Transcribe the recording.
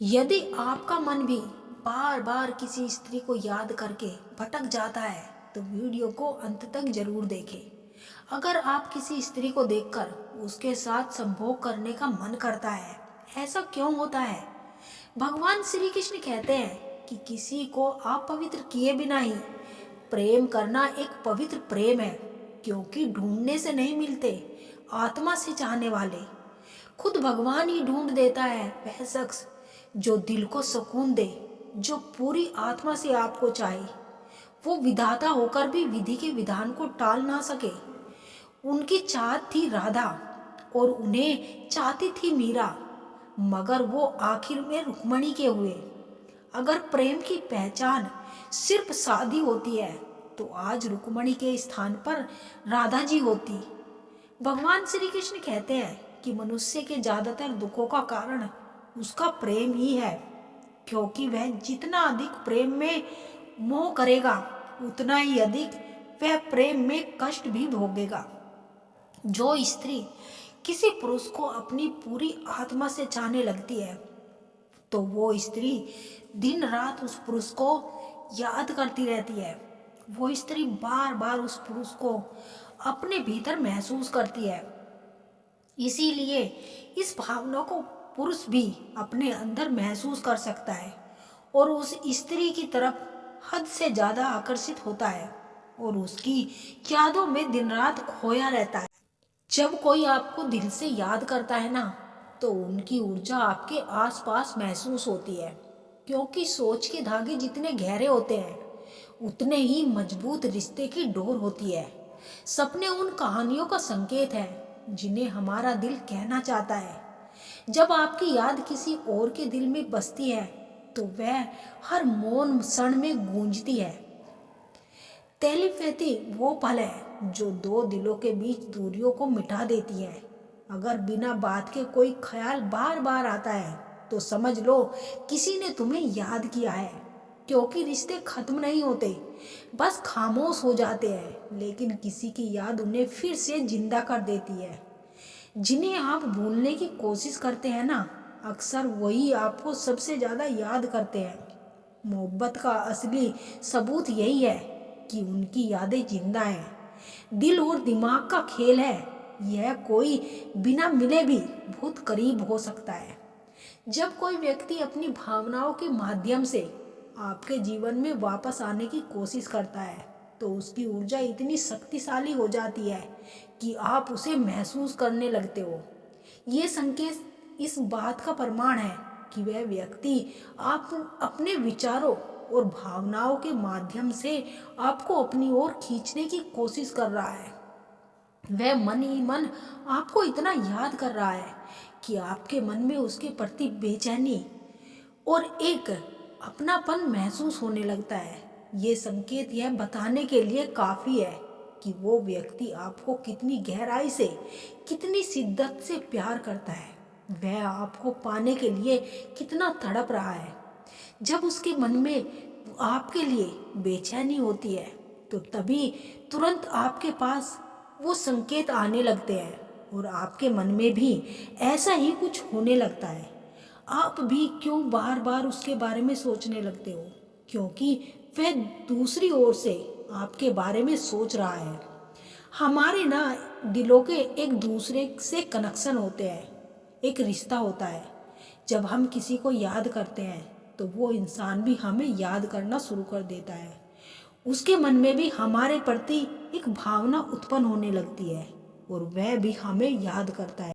यदि आपका मन भी बार बार किसी स्त्री को याद करके भटक जाता है तो वीडियो को अंत तक जरूर देखें। अगर आप किसी स्त्री को देखकर उसके साथ संभोग करने का मन करता है, ऐसा क्यों होता है? भगवान श्री कृष्ण कहते हैं कि किसी को अपवित्र किए बिना ही प्रेम करना एक पवित्र प्रेम है, क्योंकि ढूंढने से नहीं मिलते, आत्मा से चाहने वाले खुद भगवान ही ढूंढ देता है। वह शख्स जो दिल को सुकून दे, जो पूरी आत्मा से आपको चाहे, वो विधाता होकर भी विधि के विधान को टाल ना सके। उनकी चाहत थी राधा और उन्हें चाहती थी मीरा, मगर वो आखिर में रुक्मणी के हुए। अगर प्रेम की पहचान सिर्फ शादी होती है तो आज रुक्मणी के स्थान पर राधा जी होती। भगवान श्री कृष्ण कहते हैं कि मनुष्य के ज्यादातर दुखों का कारण उसका प्रेम ही है, क्योंकि वह जितना अधिक प्रेम में मोह करेगा उतना ही अधिक वह प्रेम में कष्ट भी भोगेगा। जो स्त्री किसी पुरुष को अपनी पूरी आत्मा से चाहने लगती है तो वो स्त्री दिन रात उस पुरुष को याद करती रहती है। वो स्त्री बार बार उस पुरुष को अपने भीतर महसूस करती है। इसीलिए इस भावना को पुरुष भी अपने अंदर महसूस कर सकता है और उस स्त्री की तरफ हद से ज्यादा आकर्षित होता है और उसकी यादों में दिन रात खोया रहता है। जब कोई आपको दिल से याद करता है ना, तो उनकी ऊर्जा आपके आसपास महसूस होती है, क्योंकि सोच के धागे जितने गहरे होते हैं उतने ही मजबूत रिश्ते की डोर होती है। सपने उन कहानियों का संकेत है जिन्हें हमारा दिल कहना चाहता है। जब आपकी याद किसी और के दिल में बसती है तो वह हर मौन क्षण में गूंजती है। टेलीपैथी वो पल है जो दो दिलों के बीच दूरियों को मिटा देती है। अगर बिना बात के कोई ख्याल बार बार आता है तो समझ लो किसी ने तुम्हें याद किया है, क्योंकि रिश्ते खत्म नहीं होते, बस खामोश हो जाते हैं, लेकिन किसी की याद उन्हें फिर से जिंदा कर देती है। जिन्हें आप भूलने की कोशिश करते हैं ना, अक्सर वही आपको सबसे ज्यादा याद करते हैं। मोहब्बत का असली सबूत यही है कि उनकी यादें जिंदा हैं। दिल और दिमाग का खेल है यह, कोई बिना मिले भी बहुत करीब हो सकता है। जब कोई व्यक्ति अपनी भावनाओं के माध्यम से आपके जीवन में वापस आने की कोशिश करता है तो उसकी ऊर्जा इतनी शक्तिशाली हो जाती है कि आप उसे महसूस करने लगते हो। ये संकेत इस बात का प्रमाण है कि वह व्यक्ति आप अपने विचारों और भावनाओं के माध्यम से आपको अपनी ओर खींचने की कोशिश कर रहा है। वह मन ही मन आपको इतना याद कर रहा है कि आपके मन में उसके प्रति बेचैनी और एक अपनापन महसूस होने लगता है। ये संकेत यह बताने के लिए काफी है कि वो व्यक्ति आपको कितनी गहराई से, कितनी शिद्दत से प्यार करता है, वह आपको पाने के लिए कितना तड़प रहा है। जब उसके मन में आपके लिए बेचैनी होती है तो तभी तुरंत आपके पास वो संकेत आने लगते हैं और आपके मन में भी ऐसा ही कुछ होने लगता है। आप भी क्यों बार बार उसके बारे में सोचने लगते हो? क्योंकि वह दूसरी ओर से आपके बारे में सोच रहा है। हमारे ना दिलों के एक दूसरे से कनेक्शन होते हैं, एक रिश्ता होता है। जब हम किसी को याद करते हैं तो वो इंसान भी हमें याद करना शुरू कर देता है। उसके मन में भी हमारे प्रति एक भावना उत्पन्न होने लगती है और वह भी हमें याद करता है।